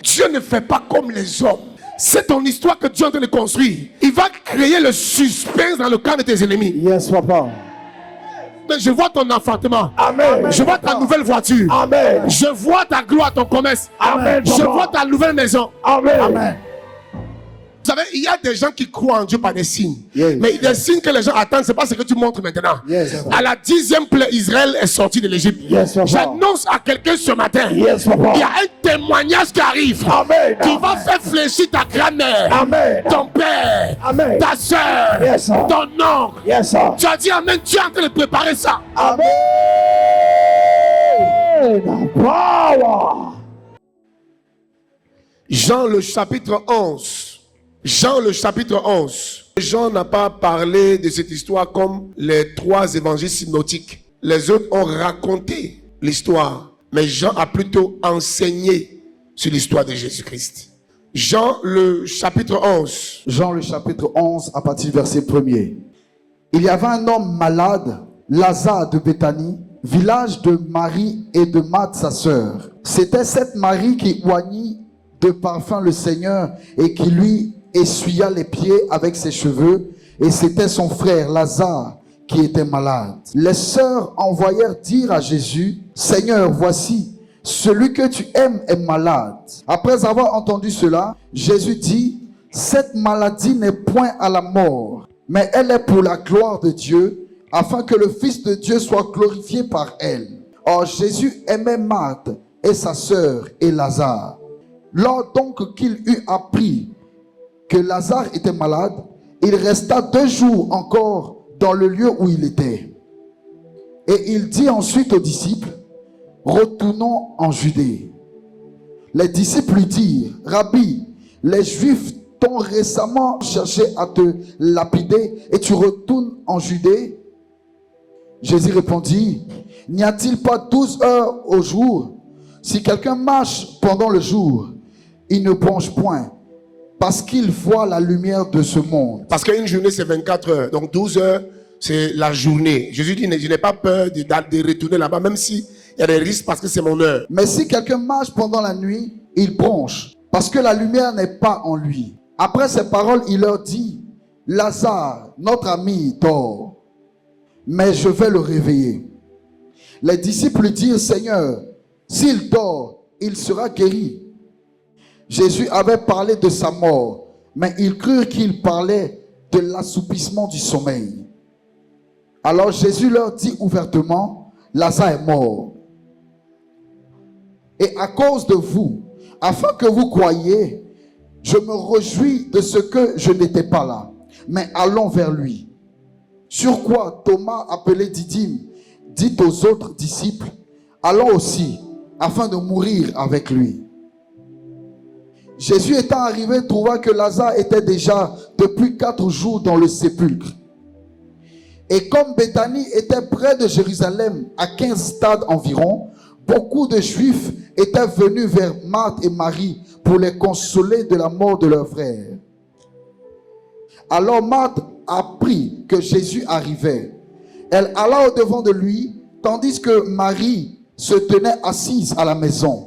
Dieu ne fait pas comme les hommes. C'est ton histoire que Dieu est en train de construire. Il va créer le suspense dans le camp de tes ennemis. Yes, papa. Je vois ton enfantement. Amen. Je vois ta nouvelle voiture. Amen. Je vois ta gloire, ton commerce. Amen. Je vois ta nouvelle maison. Amen. Amen. Vous savez, il y a des gens qui croient en Dieu par des signes. Yes. Mais des signes que les gens attendent, ce n'est pas ce que tu montres maintenant. Yes, à la 10e plaie, Israël est sorti de l'Égypte. Yes, j'annonce à quelqu'un ce matin. Yes, il y a un témoignage qui arrive. Amen. Qui va faire fléchir ta grand-mère. Amen. Ton père. Amen. Ta soeur. Yes, ton oncle. Yes, tu as dit Amen. Tu es en train de préparer ça. Amen. Power. Jean le chapitre 11. Jean le chapitre 11. Jean n'a pas parlé de cette histoire comme les 3 évangiles synoptiques. Les autres ont raconté l'histoire. Mais Jean a plutôt enseigné sur l'histoire de Jésus-Christ. Jean le chapitre 11. Jean le chapitre 11 à partir du verset 1er. Il y avait un homme malade, Lazare de Béthanie, village de Marie et de Marthe sa sœur. C'était cette Marie qui oignit de parfum le Seigneur et qui lui essuya les pieds avec ses cheveux, et c'était son frère Lazare qui était malade. Les sœurs envoyèrent dire à Jésus: Seigneur, voici, celui que tu aimes est malade. Après avoir entendu cela, Jésus dit: cette maladie n'est point à la mort, mais elle est pour la gloire de Dieu, afin que le Fils de Dieu soit glorifié par elle. Or Jésus aimait Marthe et sa sœur et Lazare. Lors donc qu'il eut appris que Lazare était malade, il resta 2 jours encore dans le lieu où il était. Et il dit ensuite aux disciples: retournons en Judée. Les disciples lui dirent: Rabbi, les Juifs t'ont récemment cherché à te lapider et tu retournes en Judée? Jésus répondit: n'y a-t-il pas 12 heures au jour? Si quelqu'un marche pendant le jour, il ne bronche point, parce qu'il voit la lumière de ce monde. Parce qu'une journée, c'est 24 heures. Donc 12 heures, c'est la journée. Jésus dit: je n'ai pas peur de retourner là-bas, même s'il y a des risques, parce que c'est mon heure. Mais si quelqu'un marche pendant la nuit, il bronche, parce que la lumière n'est pas en lui. Après ces paroles, il leur dit: Lazare, notre ami, dort, mais je vais le réveiller. Les disciples lui dirent: Seigneur, s'il dort, il sera guéri. Jésus avait parlé de sa mort, mais ils crurent qu'il parlait de l'assoupissement du sommeil. Alors Jésus leur dit ouvertement: Lazare est mort. Et à cause de vous, afin que vous croyiez, je me réjouis de ce que je n'étais pas là, mais allons vers lui. Sur quoi Thomas, appelé Didyme, dit aux autres disciples: allons aussi, afin de mourir avec lui. Jésus étant arrivé, trouva que Lazare était déjà depuis 4 jours dans le sépulcre. Et comme Béthanie était près de Jérusalem, à 15 stades environ, beaucoup de Juifs étaient venus vers Marthe et Marie pour les consoler de la mort de leur frère. Alors Marthe apprit que Jésus arrivait. Elle alla au-devant de lui, tandis que Marie se tenait assise à la maison.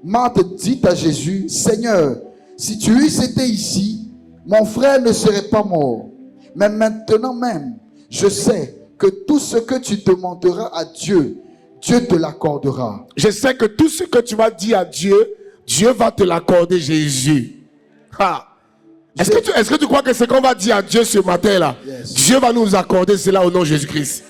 Marthe dit à Jésus: Seigneur, si tu eusses été ici, mon frère ne serait pas mort. Mais maintenant même, je sais que tout ce que tu demanderas à Dieu, Dieu te l'accordera. Je sais que tout ce que tu vas dire à Dieu, Dieu va te l'accorder, Jésus. Est-ce que tu crois que ce qu'on va dire à Dieu ce matin-là, yes, Dieu va nous accorder cela au nom de Jésus-Christ?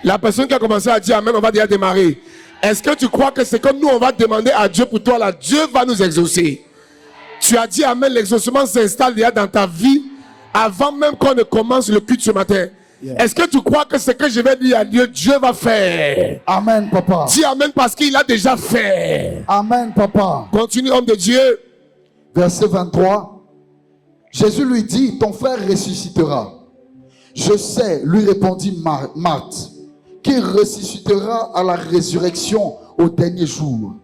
La personne qui a commencé à dire Amen, on va déjà démarrer. Est-ce que tu crois que c'est comme nous, on va demander à Dieu pour toi, là, Dieu va nous exaucer? Tu as dit Amen, l'exaucement s'installe déjà dans ta vie avant même qu'on ne commence le culte ce matin. Yeah. Est-ce que tu crois que ce que je vais dire à Dieu, Dieu va faire? Amen, papa. Dis Amen parce qu'il a déjà fait. Amen, papa. Continue, homme de Dieu. Verset 23. Jésus lui dit: ton frère ressuscitera. Je sais, lui répondit Marthe, qu'il ressuscitera à la résurrection au dernier jour.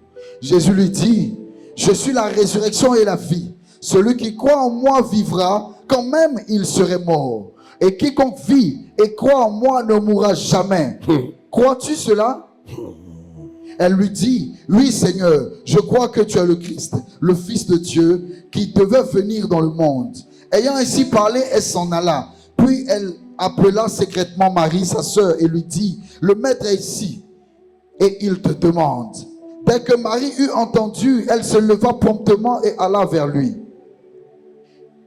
Jésus lui dit: je suis la résurrection et la vie. Celui qui croit en moi vivra quand même il serait mort. Et quiconque vit et croit en moi ne mourra jamais. Crois-tu cela? Elle lui dit, oui Seigneur, je crois que tu es le Christ, le Fils de Dieu, qui devait venir dans le monde. Ayant ainsi parlé, elle s'en alla. Puis elle appela secrètement Marie, sa sœur, et lui dit, le maître est ici, et il te demande. Dès que Marie eut entendu, elle se leva promptement et alla vers lui.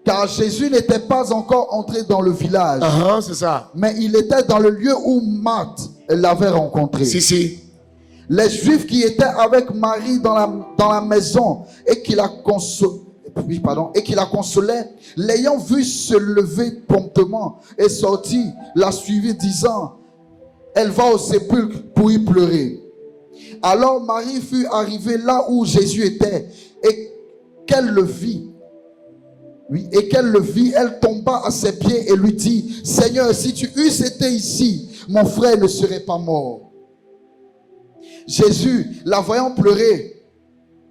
Car Jésus n'était pas encore entré dans le village. C'est ça. Mais il était dans le lieu où Marthe l'avait rencontré. Si. Les Juifs qui étaient avec Marie dans la maison et qui la consolaient, l'ayant vu se lever promptement et sortir, la suivit disant, elle va au sépulcre pour y pleurer. Alors Marie fut arrivée là où Jésus était et qu'elle le vit. Oui, et qu'elle le vit, elle tomba à ses pieds et lui dit, Seigneur, si tu eusses été ici, mon frère ne serait pas mort. Jésus, la voyant pleurer,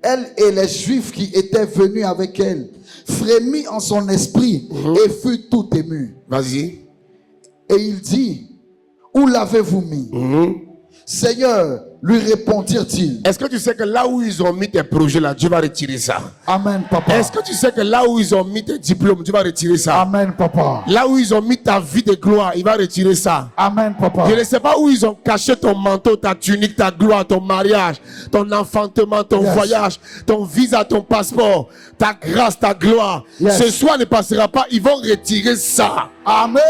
elle et les Juifs qui étaient venus avec elle, frémit en son esprit et fut tout ému. Vas-y. Et il dit, où l'avez-vous mis? Seigneur, lui répondirent-ils. Est-ce que tu sais que là où ils ont mis tes projets là, Dieu va retirer ça? Amen, papa. Est-ce que tu sais que là où ils ont mis tes diplômes, Dieu va retirer ça? Amen, papa. Là où ils ont mis ta vie de gloire, il va retirer ça. Amen, papa. Je ne sais pas où ils ont caché ton manteau, ta tunique, ta gloire, ton mariage, ton enfantement, ton voyage, ton visa, ton passeport, ta grâce, ta gloire. Ce soir ne passera pas, ils vont retirer ça. Amen.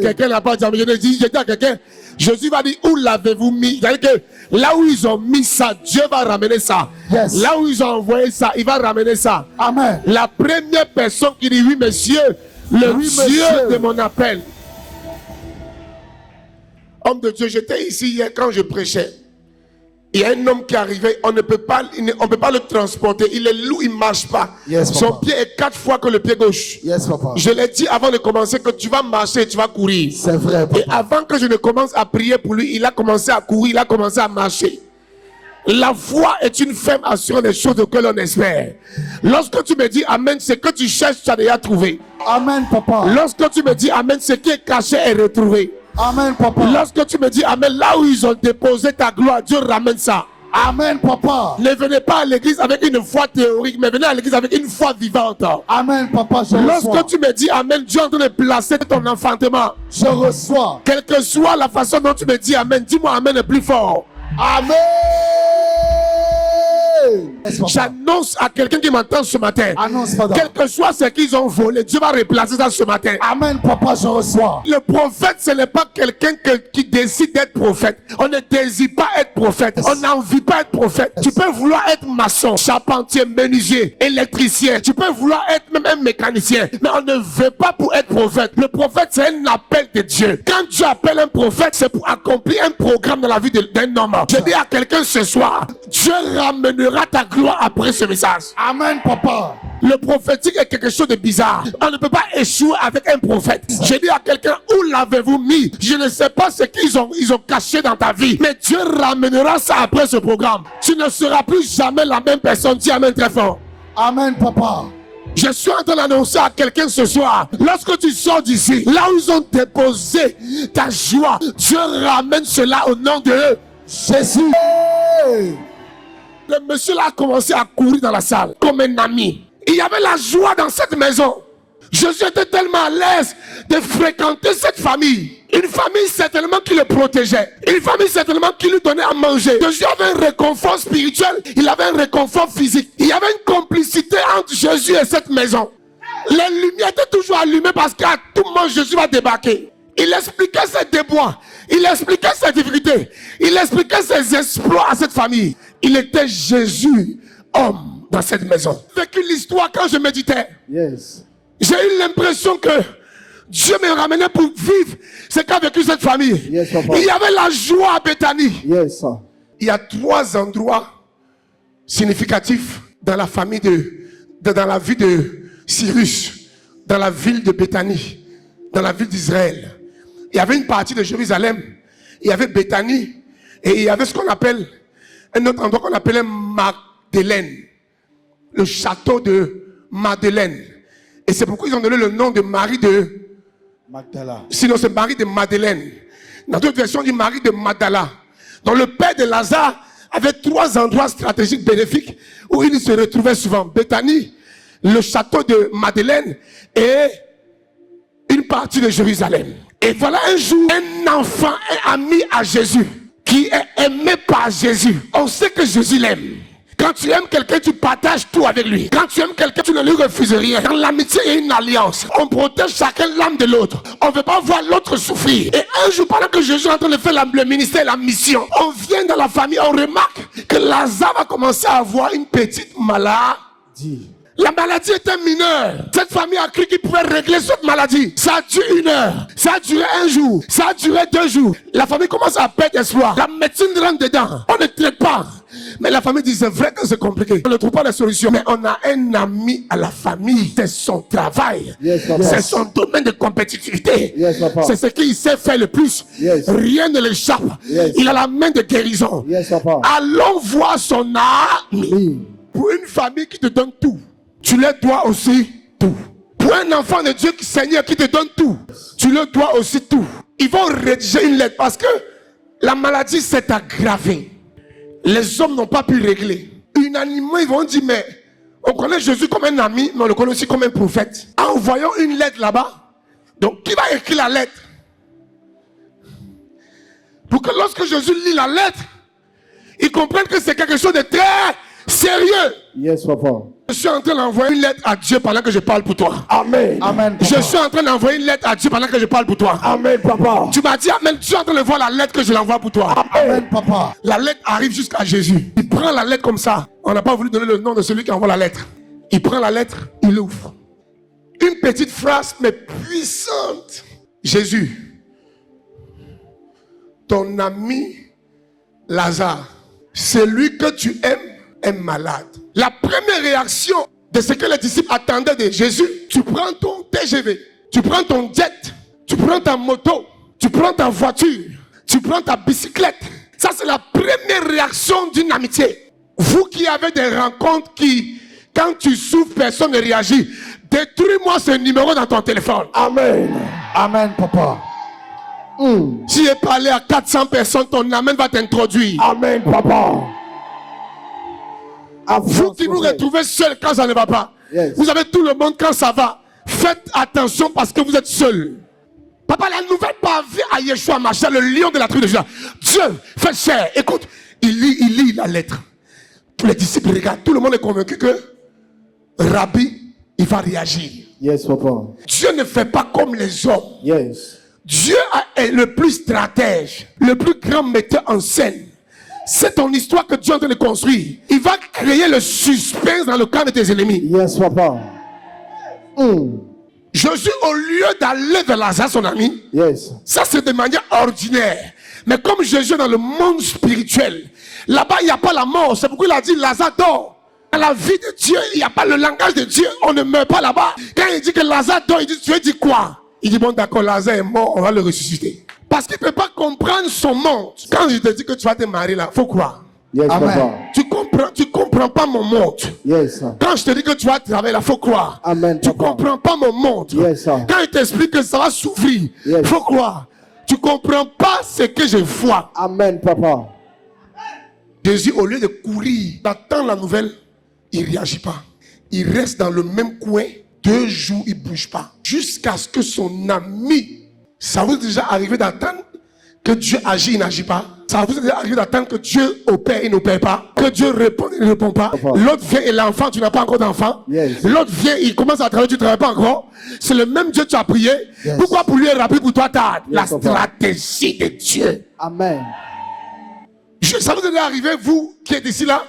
Quelqu'un n'a pas dit, je dis à quelqu'un, Jésus va dire, où l'avez-vous mis? C'est-à-dire que là où ils ont mis ça, Dieu va ramener ça. Là où ils ont envoyé ça, il va ramener ça. Amen. La première personne qui dit, oui monsieur, Dieu de mon appel. Homme de Dieu, j'étais ici hier quand je prêchais. Il y a un homme qui est arrivé, on ne peut pas le transporter. Il est lourd, il ne marche pas. Son pied est 4 fois que le pied gauche. Papa. Je l'ai dit avant de commencer que tu vas marcher, tu vas courir. C'est vrai, papa. Et avant que je ne commence à prier pour lui, il a commencé à courir, il a commencé à marcher. La foi est une ferme assurance des choses que l'on espère. Lorsque tu me dis Amen, c'est que tu cherches, tu as déjà trouvé. Amen, papa. Lorsque tu me dis Amen, ce qui est caché est retrouvé. Amen, papa. Lorsque tu me dis Amen, là où ils ont déposé ta gloire, Dieu ramène ça. Amen, papa. Ne venez pas à l'église avec une foi théorique, mais venez à l'église avec une foi vivante. Amen, papa, je Lorsque reçois. tu me dis Amen, Dieu est en train de placer ton enfantement. Je reçois. Quelle que soit la façon dont tu me dis Amen, dis-moi Amen le plus fort. Amen. J'annonce à quelqu'un qui m'entend ce matin. Annonce, Father. Quel que soit ce qu'ils ont volé, Dieu va replacer ça ce matin. Amen, papa, je reçois. Le prophète, ce n'est pas quelqu'un qui décide d'être prophète. On ne désire pas être prophète. On n'envie pas être prophète. Tu peux vouloir être maçon, charpentier, menuisier, électricien. Tu peux vouloir être même un mécanicien. Mais on ne veut pas pour être prophète. Le prophète, c'est un appel de Dieu. Quand Dieu appelle un prophète, c'est pour accomplir un programme dans la vie d'un homme. Je dis à quelqu'un ce soir, Dieu ramènera ta gloire après ce message. Amen, papa. Le prophétique est quelque chose de bizarre. On ne peut pas échouer avec un prophète. Je dis à quelqu'un, où l'avez-vous mis? Je ne sais pas ce qu'ils ont caché dans ta vie, mais Dieu ramènera ça après ce programme. Tu ne seras plus jamais la même personne. Dis Amen très fort. Amen, papa. Je suis en train d'annoncer à quelqu'un ce soir, lorsque tu sors d'ici, là où ils ont déposé ta joie, Dieu ramène cela au nom de Jésus. Le monsieur là a commencé à courir dans la salle comme un ami. Il y avait la joie dans cette maison. Jésus était tellement à l'aise de fréquenter cette famille. Une famille certainement qui le protégeait. Une famille certainement qui lui donnait à manger. Jésus avait un réconfort spirituel. Il avait un réconfort physique. Il y avait une complicité entre Jésus et cette maison. Les lumières étaient toujours allumées parce qu'à tout moment Jésus va débarquer. Il expliquait ses déboires. Il expliquait ses difficultés. Il expliquait ses exploits à cette famille. Il était Jésus, homme, dans cette maison. J'ai vécu l'histoire quand je méditais. J'ai eu l'impression que Dieu me ramenait pour vivre ce qu'a vécu cette famille. Il y avait la joie à Béthanie. Il y a 3 endroits significatifs dans la famille dans la vie de Cyrus, dans la ville de Béthanie, dans la ville d'Israël. Il y avait une partie de Jérusalem, il y avait Béthanie, et il y avait ce qu'on appelle, un autre endroit qu'on appelait Magdeleine, le château de Madeleine. Et c'est pourquoi ils ont donné le nom de Marie de Magdala. Sinon c'est Marie de Madeleine. Dans d'autres versions, on dit Marie de Magdala. Donc le père de Lazare avait 3 endroits stratégiques bénéfiques où il se retrouvait souvent. Béthanie, le château de Madeleine et une partie de Jérusalem. Et voilà un jour, un enfant est ami à Jésus, qui est aimé par Jésus. On sait que Jésus l'aime. Quand tu aimes quelqu'un, tu partages tout avec lui. Quand tu aimes quelqu'un, tu ne lui refuses rien. Dans l'amitié, il y a une alliance. On protège chacun l'âme de l'autre. On ne veut pas voir l'autre souffrir. Et un jour, pendant que Jésus est en train de faire le ministère et la mission, on vient dans la famille, on remarque que Lazare va commencer à avoir une petite maladie. La maladie était mineure. Cette famille a cru qu'il pouvait régler cette maladie. Ça a duré 1 heure. Ça a duré 1 jour. Ça a duré 2 jours. La famille commence à perdre espoir. La médecine rentre dedans. On ne traite pas. Mais la famille dit, c'est vrai que c'est compliqué. On ne trouve pas de solution. Mais on a un ami à la famille. C'est son travail. C'est son domaine de compétitivité. C'est ce qu'il sait faire le plus. Rien ne l'échappe. Il a la main de guérison. Allons voir son ami. Pour une famille qui te donne tout, tu leur dois aussi tout. Pour un enfant de Dieu, Seigneur, qui te donne tout, tu leur dois aussi tout. Ils vont rédiger une lettre parce que la maladie s'est aggravée. Les hommes n'ont pas pu régler. Unanimement, ils vont dire, mais on connaît Jésus comme un ami, mais on le connaît aussi comme un prophète. En envoyant une lettre là-bas, donc qui va écrire la lettre? Pour que lorsque Jésus lit la lettre, il comprenne que c'est quelque chose de très sérieux. Yes, papa. Je suis en train d'envoyer une lettre à Dieu pendant que je parle pour toi. Amen. Amen, papa. Je suis en train d'envoyer une lettre à Dieu pendant que je parle pour toi. Amen, papa. Tu m'as dit Amen. Tu es en train de voir la lettre que je l'envoie pour toi. Amen, papa. La lettre arrive jusqu'à Jésus. Il prend la lettre comme ça. On n'a pas voulu donner le nom de celui qui envoie la lettre. Il prend la lettre, il l'ouvre. Une petite phrase, mais puissante. Jésus, ton ami Lazare, celui que tu aimes, est malade. La première réaction de ce que les disciples attendaient de Jésus, tu prends ton TGV, tu prends ton jet, tu prends ta moto, tu prends ta voiture, tu prends ta bicyclette. Ça, c'est la première réaction d'une amitié. Vous qui avez des rencontres qui, quand tu souffres, personne ne réagit, détruis-moi ce numéro dans ton téléphone. Amen. Amen, papa. Si j'ai parlé à 400 personnes, ton amen va t'introduire. Amen, papa. Vous qui vous retrouvez seul quand ça ne va pas, vous avez tout le monde quand ça va. Faites attention parce que vous êtes seul. Papa, la nouvelle parvient à Yeshua Mashiach, le lion de la tribu de Juda. Dieu fait chair. Écoute, il lit la lettre. Tous les disciples regardent. Tout le monde est convaincu que Rabbi, il va réagir. Yes, papa. Dieu ne fait pas comme les hommes. Yes. Dieu est le plus stratège, le plus grand metteur en scène. C'est ton histoire que Dieu est en train de construire. Il va créer le suspense dans le camp de tes ennemis. Yes, papa. Jésus, au lieu d'aller vers Lazare, son ami, ça c'est de manière ordinaire. Mais comme Jésus est dans le monde spirituel, là-bas il n'y a pas la mort. C'est pourquoi il a dit Lazare dort. Dans la vie de Dieu, il n'y a pas le langage de Dieu. On ne meurt pas là-bas. Quand il dit que Lazare dort, il dit Dieu dit quoi? Il dit bon d'accord, Lazare est mort, on va le ressusciter. Parce qu'il ne peut pas comprendre son monde. Quand je te dis que tu vas te marier là, il faut croire. Yes, papa. Tu comprends pas mon monde. Yes. Quand je te dis que tu vas travailler là, il faut croire. Amen, tu papa. comprends pas mon monde. Yes, quand il t'explique que ça va s'ouvrir, il faut croire. Tu comprends pas ce que je vois. Amen, papa. Jésus, au lieu de courir, d'attendre la nouvelle, il ne réagit pas. Il reste dans le même coin. 2 jours, il ne bouge pas. Jusqu'à ce que son ami, ça vous est déjà arrivé d'attendre que Dieu agit, il n'agit pas. Ça vous est déjà arrivé d'attendre que Dieu opère, il n'opère pas. Que Dieu répond, il ne répond pas. L'autre vient et l'enfant, tu n'as pas encore d'enfant. L'autre vient, il commence à travailler, tu ne travailles pas encore. C'est le même Dieu que tu as prié. Pourquoi pour lui est rapide, pour toi tard? La stratégie de Dieu. Amen. Ça vous est déjà arrivé, vous qui êtes ici là?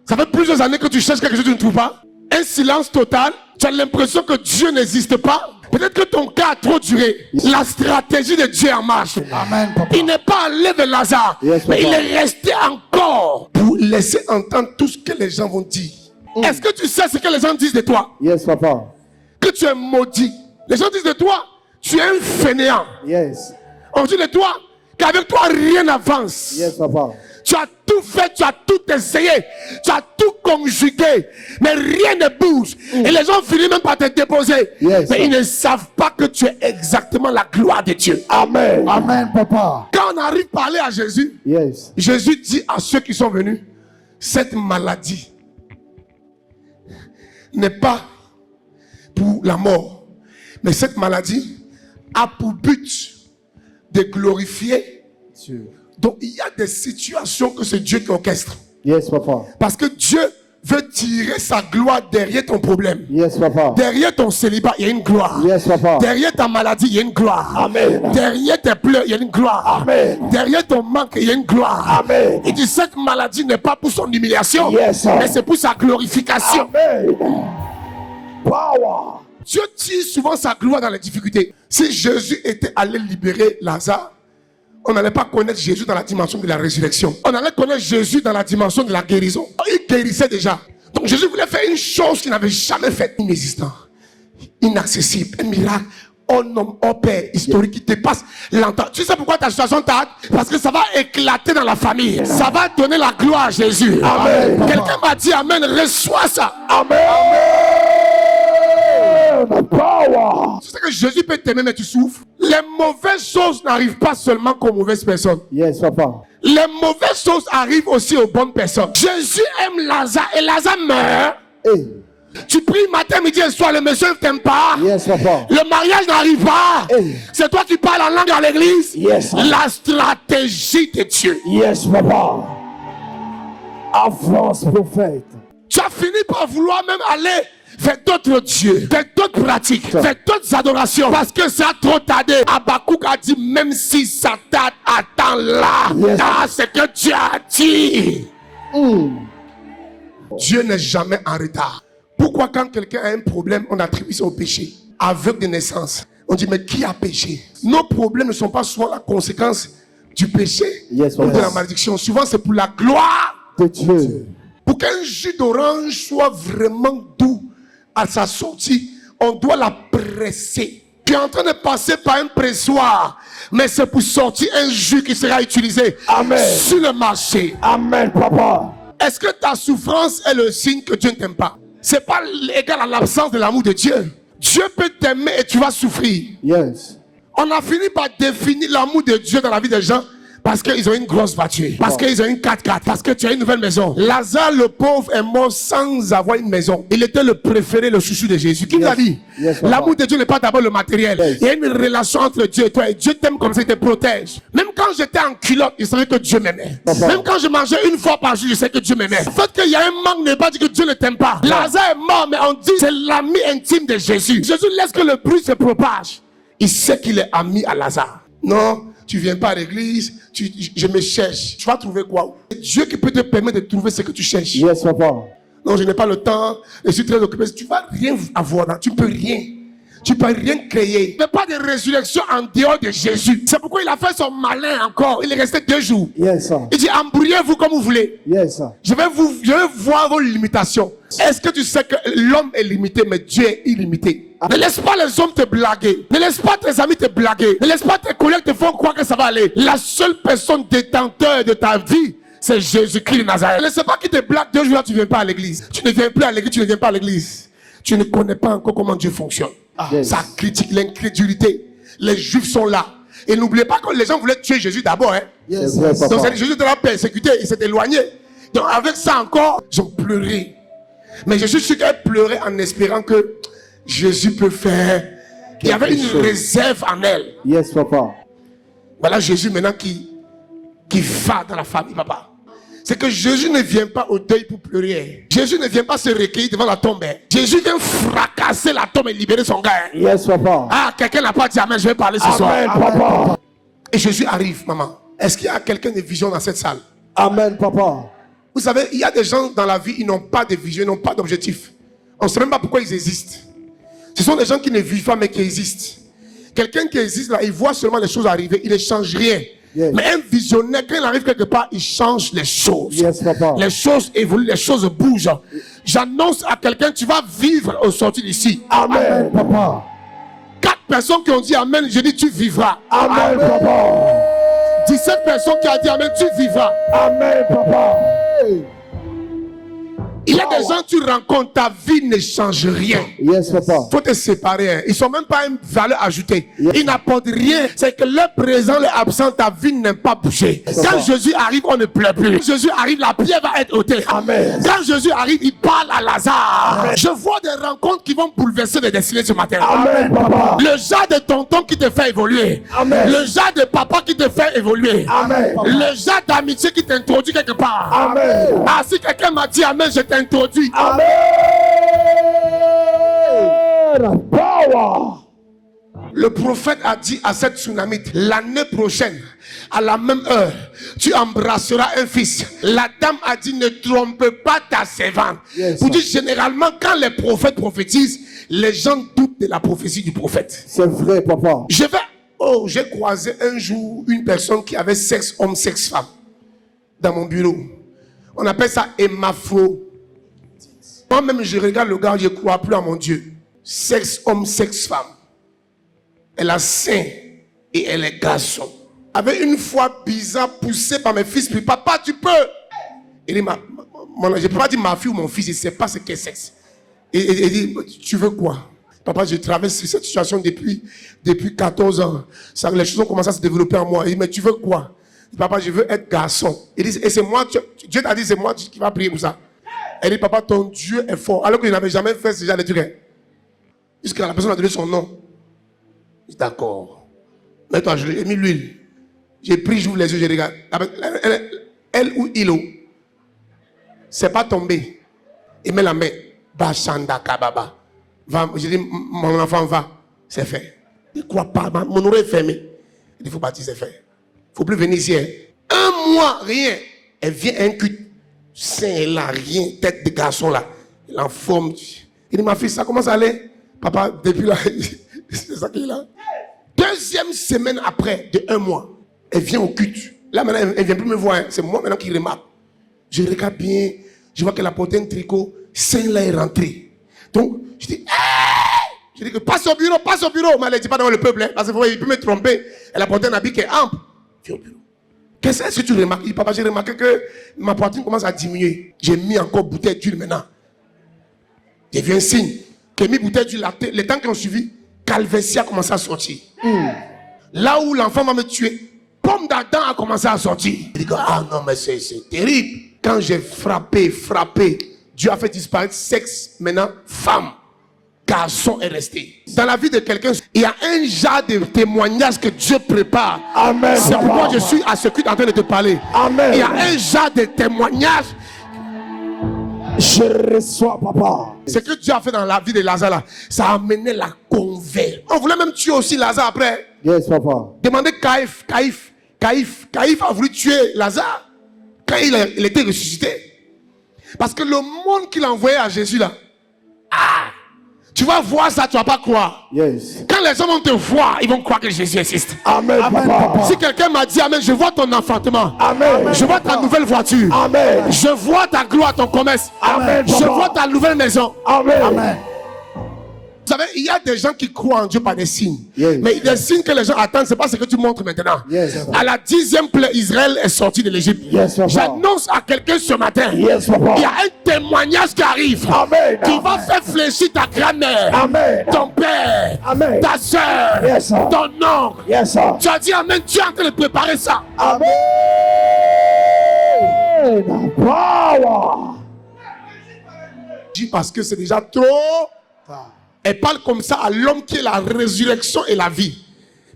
Ça fait plusieurs années que tu cherches quelque chose que tu ne trouves pas. Un silence total. Tu as l'impression que Dieu n'existe pas. Peut-être que ton cas a trop duré. La stratégie de Dieu en marche. Amen, papa. Il n'est pas allé vers Lazare. Mais il est resté encore pour laisser entendre tout ce que les gens vont dire. Est-ce que tu sais ce que les gens disent de toi? Yes, papa. Que tu es maudit. Les gens disent de toi, tu es un fainéant. Yes. On dit de toi qu'avec toi rien n'avance. Yes, papa. Tu as tout fait, tu as tout essayé, tu as tout conjugué, mais rien ne bouge. Et les gens finissent même par te déposer. Yes, mais ils ne savent pas que tu es exactement la gloire de Dieu. Amen. Amen, papa. Quand on arrive à parler à Jésus, Yes. Jésus dit à ceux qui sont venus, cette maladie n'est pas pour la mort, mais cette maladie a pour but de glorifier Dieu. Donc il y a des situations que c'est Dieu qui orchestre. Yes, papa. Parce que Dieu veut tirer sa gloire derrière ton problème. Yes, papa. Derrière ton célibat, il y a une gloire. Yes, papa. Derrière ta maladie, il y a une gloire. Amen. Derrière tes pleurs, il y a une gloire. Amen. Derrière ton manque, il y a une gloire. Amen. Il dit cette maladie n'est pas pour son humiliation, Yes, mais c'est pour sa glorification. Amen. Power. Dieu tire souvent sa gloire dans les difficultés. Si Jésus était allé libérer Lazare, on n'allait pas connaître Jésus dans la dimension de la résurrection. On allait connaître Jésus dans la dimension de la guérison. Il guérissait déjà. Donc Jésus voulait faire une chose qu'il n'avait jamais faite. Inexistant, inaccessible, un miracle hors homme, hors père, historique qui dépasse l'entendement. Tu sais pourquoi ta situation t'a hâte? Parce que ça va éclater dans la famille. Ça va donner la gloire à Jésus. Amen. Quelqu'un m'a dit Amen, reçois ça. Amen. Power. Tu sais que Jésus peut t'aimer mais tu souffres. Les mauvaises choses n'arrivent pas seulement qu'aux mauvaises personnes. Yes, papa. Les mauvaises choses arrivent aussi aux bonnes personnes. Jésus aime Lazare et Lazare meurt. Hey. Tu pries matin, midi et soir, le monsieur ne t'aime pas. Yes, papa. Le mariage n'arrive pas. Hey. C'est toi qui parles en langue à l'église. Yes. La stratégie de Dieu. Yes, papa. Avance, prophète. Tu as fini par vouloir même aller faire d'autres dieux, faire d'autres pratiques, faire d'autres adorations. Parce que ça a trop tardé. Habakkuk a dit, même si ça tarde, attends là. Yes. Ah, c'est que Dieu a dit. Dieu n'est jamais en retard. Pourquoi quand quelqu'un a un problème, on attribue ça au péché? Aveugle de naissance. On dit, mais qui a péché? Nos problèmes ne sont pas souvent la conséquence du péché Yes, ou de yes. la malédiction. Souvent, c'est pour la gloire De Dieu. Pour qu'un jus d'orange soit vraiment doux à sa sortie, on doit la presser. Tu es en train de passer par un pressoir, mais c'est pour sortir un jus qui sera utilisé Amen. sur le marché. Amen, papa. Est-ce que ta souffrance est le signe que Dieu ne t'aime pas? C'est pas égal à l'absence de l'amour de Dieu. Dieu peut t'aimer et tu vas souffrir. Yes. On a fini par définir l'amour de Dieu dans la vie des gens parce qu'ils ont une grosse voiture, parce qu'ils ont une 4x4, parce que tu as une nouvelle maison. Lazare le pauvre est mort sans avoir une maison. Il était le préféré, le chouchou de Jésus. Qui l'a dit? Yes, L'amour de Dieu n'est pas d'abord le matériel. Yes. Il y a une relation entre Dieu et toi. Et Dieu t'aime comme ça, il te protège. Même quand j'étais en culotte, je savais que Dieu m'aimait. Papa. Même quand je mangeais une fois par jour, je sais que Dieu m'aimait. Le fait qu'il y a un manque ne veut pas dire que Dieu ne t'aime pas. Lazare est mort, mais on dit c'est l'ami intime de Jésus. Jésus laisse que le bruit se propage. Il sait qu'il est ami à Lazare. Non, tu viens pas à l'église, je me cherche. Tu vas trouver quoi? C'est Dieu qui peut te permettre de trouver ce que tu cherches. Yes, papa. Non, je n'ai pas le temps, je suis très occupé. Tu vas rien avoir, tu peux rien. Tu peux rien créer. Il n'y a pas de résurrection en dehors de Jésus. C'est pourquoi il a fait son malin encore. Il est resté 2 jours. Yes, sir. Il dit, embrouillez-vous comme vous voulez. Yes, sir. Je vais voir vos limitations. Est-ce que tu sais que l'homme est limité, mais Dieu est illimité? Ne laisse pas les hommes te blaguer. Ne laisse pas tes amis te blaguer. Ne laisse pas tes collègues te faire croire que ça va aller. La seule personne détenteur de ta vie, c'est Jésus-Christ de Nazareth. Ne laisse pas qui te blague 2 jours là, tu ne viens pas à l'église. Tu ne viens plus à l'église, tu ne viens pas à l'église. Tu ne connais pas encore comment Dieu fonctionne. Yes. Ça critique l'incrédulité. Les Juifs sont là. Et n'oubliez pas que les gens voulaient tuer Jésus d'abord. Hein. Yes, vrai, Donc papa. c'est Jésus de la persécuté, il s'est éloigné. Donc avec ça encore, ils ont pleuré. Mais je suis sûr qu'elle pleurait en espérant que Jésus peut faire. Il y avait une réserve en elle. Yes, papa. Voilà Jésus maintenant qui va dans la famille, papa. C'est que Jésus ne vient pas au deuil pour pleurer. Jésus ne vient pas se recueillir devant la tombe. Jésus vient fracasser la tombe et libérer son gars. Yes, papa. Ah, quelqu'un n'a pas dit amen, je vais parler ce soir. Amen, papa. Et Jésus arrive, maman. Est-ce qu'il y a quelqu'un de vision dans cette salle? Amen, papa. Vous savez, il y a des gens dans la vie, ils n'ont pas de vision, ils n'ont pas d'objectif. On ne sait même pas pourquoi ils existent. Ce sont des gens qui ne vivent pas, mais qui existent. Quelqu'un qui existe là, il voit seulement les choses arriver, il ne change rien. Yes. Mais un visionnaire, quand il arrive quelque part, il change les choses. Yes, papa. Les choses évoluent, les choses bougent. J'annonce à quelqu'un, tu vas vivre au sortir d'ici. Amen, papa. 4 personnes qui ont dit Amen, je dis tu vivras. Amen, papa. 17 personnes qui a dit Amen, tu vivras. Amen, papa. Il y a des gens que tu rencontres, ta vie ne change rien. Yes, papa. Il faut te séparer. Hein. Ils ne sont même pas une valeur ajoutée. Yes. Ils n'apportent rien. C'est que leur présent, leur absent, ta vie n'a pas bougé. Yes, Quand papa. Jésus arrive, on ne pleure plus. Quand Jésus arrive, la pierre va être ôtée. Amen. Quand Jésus arrive, il parle à Lazare. Amen. Je vois des rencontres qui vont bouleverser les destinées ce matin. Amen, papa. Le genre de tonton qui te fait évoluer. Amen. Le genre de papa qui te fait évoluer. Amen. Le genre d'amitié qui t'introduit quelque part. Amen. Ah, si quelqu'un m'a dit Amen, je t'introduis. Amen. Power. Le prophète a dit à cette tsunamite, l'année prochaine, à la même heure, tu embrasseras un fils. La dame a dit, ne trompe pas ta servante. Yes, Pour dire, généralement, quand les prophètes prophétisent, les gens doutent de la prophétie du prophète. C'est vrai, papa. J'ai croisé un jour une personne qui avait sexe homme, sexe femme dans mon bureau. On appelle ça hémaphro. Moi-même, je regarde le gars, je ne crois plus à mon Dieu. Sexe homme, sexe femme. Elle a sein et elle est garçon. Avec une foi bizarre poussée par mes fils, puis papa, tu peux. Il dit, je ne peux pas dire ma fille ou mon fils, il ne sait pas ce qu'est sexe. Et il dit, tu veux quoi? Papa, je traverse cette situation depuis 14 ans. Ça, les choses ont commencé à se développer en moi. Il dit, mais tu veux quoi? Il dit, papa, je veux être garçon. Il dit, et c'est moi, Dieu t'a dit, c'est moi qui va prier pour ça. Elle dit, papa, ton Dieu est fort. Alors qu'il n'avait jamais fait ce genre de truc. Jusqu'à la personne a donné son nom. Je dis, d'accord. Mets-toi, j'ai mis l'huile. J'ai pris, j'ouvre les yeux, je regarde. Elle ou il, c'est pas tombé. Il met la main. Bachanda kababa. J'ai dit, mon enfant va. C'est fait. Il ne croit pas. Mon oreille est fermée. Il dit, il faut partir, c'est fait. Il ne faut plus venir ici. Hein. Un mois, rien. Elle vient un culte. Sein là, rien. Tête de garçon là. Il en forme. Il dit, ma fille, ça commence à aller. Papa, depuis là, c'est ça qui est là. Deuxième semaine après, de un mois, elle vient au culte. Là, maintenant, elle ne vient plus me voir. Hein. C'est moi maintenant qui remarque. Je regarde bien. Je vois qu'elle a porté un tricot. Sein là est rentré. Donc, je dis, hey! Je dis que passe au bureau. Mais elle ne dit pas devant le peuple. Hein, parce qu'il peut me tromper. Elle a porté un habit qui est ample. Viens au bureau. Qu'est-ce que tu remarques? Il dit, papa, j'ai remarqué que ma poitrine commence à diminuer. J'ai mis encore bouteille d'huile maintenant. J'ai vu un signe. J'ai mis bouteille d'huile. Les temps qui ont suivi, calvétie a commencé à sortir. Là où l'enfant va me tuer, pomme d'Adam a commencé à sortir. Il dit, ah non, mais c'est terrible. Quand j'ai frappé, Dieu a fait disparaître sexe, maintenant femme. Garçon est resté. Dans la vie de quelqu'un, il y a un genre de témoignage que Dieu prépare. Amen. C'est pourquoi je suis à ce culte en train de te parler. Amen. Il y a un genre de témoignage. Je reçois, papa. Ce que Dieu a fait dans la vie de Lazare, là, ça a amené la conversion. On voulait même tuer aussi Lazare après. Yes, papa. Demandez Caïphe a voulu tuer Lazare quand il était ressuscité. Parce que le monde qu'il a envoyé à Jésus là, tu vas voir ça, tu ne vas pas croire. Yes. Quand les gens vont te voir, ils vont croire que Jésus existe. Amen, papa. Si quelqu'un m'a dit Amen, je vois ton enfantement. Amen. Je vois ta nouvelle voiture. Amen. Je vois ta gloire, ton commerce. Amen, Je papa. vois ta nouvelle maison. Amen. Amen. Vous savez, il y a des gens qui croient en Dieu par des signes. Yes. Mais les signes que les gens attendent, ce n'est pas ce que tu montres maintenant. Yes. À la 10e plaie, Israël est sorti de l'Égypte. Yes, papa. J'annonce à quelqu'un ce matin. Yes, papa. Il y a un témoignage qui arrive. Amen. Qui va faire fléchir ta grand-mère. Amen. Ton père. Amen. Ta soeur. Yes, sir. Ton oncle. Yes, sir. Tu as dit Amen, tu es en train de préparer ça. Amen. Power. Dis parce que c'est déjà trop. Elle parle comme ça à l'homme qui est la résurrection et la vie.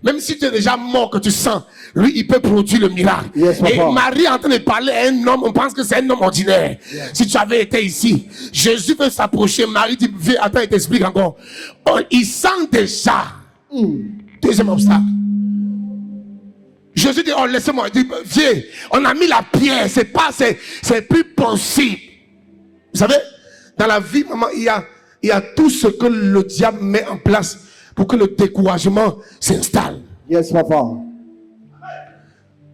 Même si tu es déjà mort, que tu sens, lui, il peut produire le miracle. Yes, et papa. Marie est en train de parler à un homme, on pense que c'est un homme ordinaire. Yes. Si tu avais été ici, Jésus veut s'approcher. Marie dit, viens, attends, il t'explique encore. Oh, il sent déjà. Deuxième obstacle. Jésus dit, oh, laissez-moi. Il dit, viens, on a mis la pierre, c'est plus possible. Vous savez, dans la vie, maman, il y a tout ce que le diable met en place pour que le découragement s'installe. Yes, papa.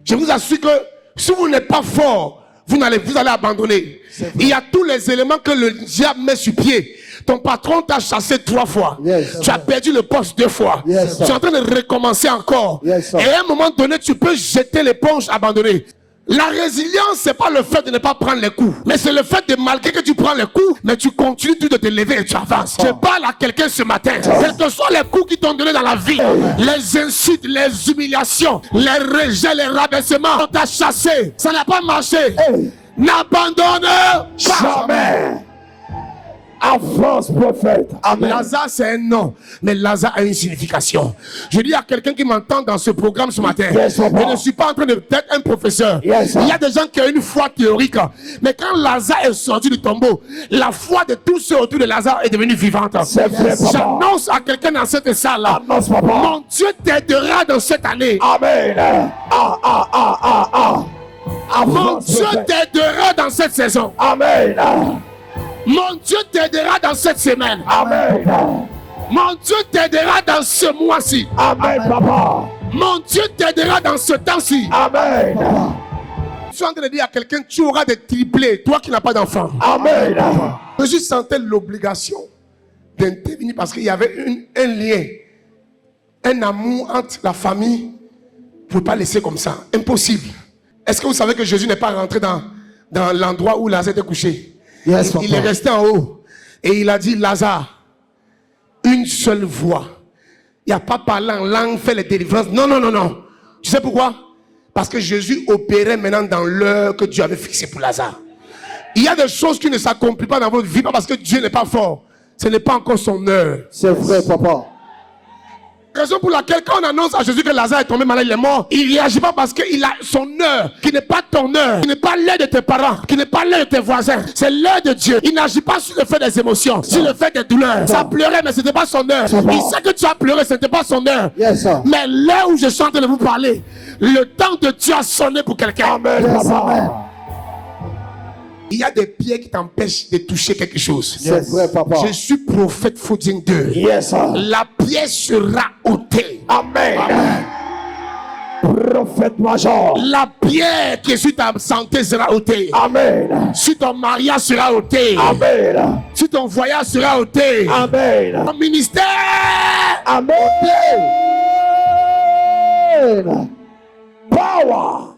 Je vous assure que si vous n'êtes pas fort, vous allez abandonner. Il y a tous les éléments que le diable met sur pied Ton patron t'a chassé 3 fois. Yes. Tu as perdu le poste 2 fois. Yes, Tu es en train de recommencer encore. Yes, et à un moment donné, tu peux jeter l'éponge, abandonner. La résilience, c'est pas le fait de ne pas prendre les coups, mais c'est le fait de, malgré que tu prends les coups, mais tu continues tout de te lever et tu avances. Je parle à quelqu'un ce matin. Quels que soient les coups qui t'ont donné dans la vie, les insultes, les humiliations, les rejets, les rabaissements, on t'a chassé, ça n'a pas marché. N'abandonne pas. Jamais. Avance, prophète. Amen. Lazare, c'est un nom, mais Lazare a une signification. Je dis à quelqu'un qui m'entend dans ce programme ce matin, Yes, je ne suis pas en train d'être un professeur. Yes, il y a des gens qui ont une foi théorique, mais quand Lazare est sorti du tombeau, la foi de tous ceux autour de Lazare est devenue vivante. C'est vrai, papa. J'annonce à quelqu'un dans cette salle-là, Annonce, papa. mon Dieu t'aidera dans cette année. Amen. Mon Avance, Dieu prophète. t'aidera dans cette saison. Amen. Mon Dieu t'aidera dans cette semaine. Amen. Mon Dieu t'aidera dans ce mois-ci. Amen, papa. Mon Dieu t'aidera dans ce temps-ci. Amen. Je suis en train de dire à quelqu'un, tu auras des triplés, toi qui n'as pas d'enfant. Amen. Je sentais l'obligation d'intervenir parce qu'il y avait un lien, un amour entre la famille. Vous ne pouvez pas laisser comme ça. Impossible. Est-ce que vous savez que Jésus n'est pas rentré dans l'endroit où Lazare était couché? Yes, Il est resté en haut. Et il a dit, Lazare, une seule voix. Il n'y a pas parlé en langue, fait les délivrances. Non, non, non, non. Tu sais pourquoi? Parce que Jésus opérait maintenant dans l'heure que Dieu avait fixée pour Lazare. Il y a des choses qui ne s'accomplissent pas dans votre vie, pas parce que Dieu n'est pas fort. Ce n'est pas encore son heure. C'est vrai, papa. Raison pour laquelle quand on annonce à Jésus que Lazare est tombé malade, il est mort, il ne réagit pas parce qu'il a son heure, qui n'est pas ton heure, qui n'est pas l'heure de tes parents, qui n'est pas l'heure de tes voisins. C'est l'heure de Dieu. Il n'agit pas sur le fait des émotions, sur le fait des douleurs. Ça pleurait, mais ce n'était pas son heure. Il sait que tu as pleuré, ce n'était pas son heure. Yes, sir. Mais l'heure où je suis en train de vous parler, le temps de Dieu a sonné pour quelqu'un. Amen, Yes, papa. amen. Il y a des pieds qui t'empêchent de toucher quelque chose. C'est vrai, papa. Je suis prophète Fouding 2. Yes, sir. La pièce sera ôtée. Amen. Prophète major. La pierre qui est sur ta santé sera ôtée. Amen. Si ton mariage sera ôté, Amen. si ton voyage sera ôté, Amen. ton ministère, Amen. Power.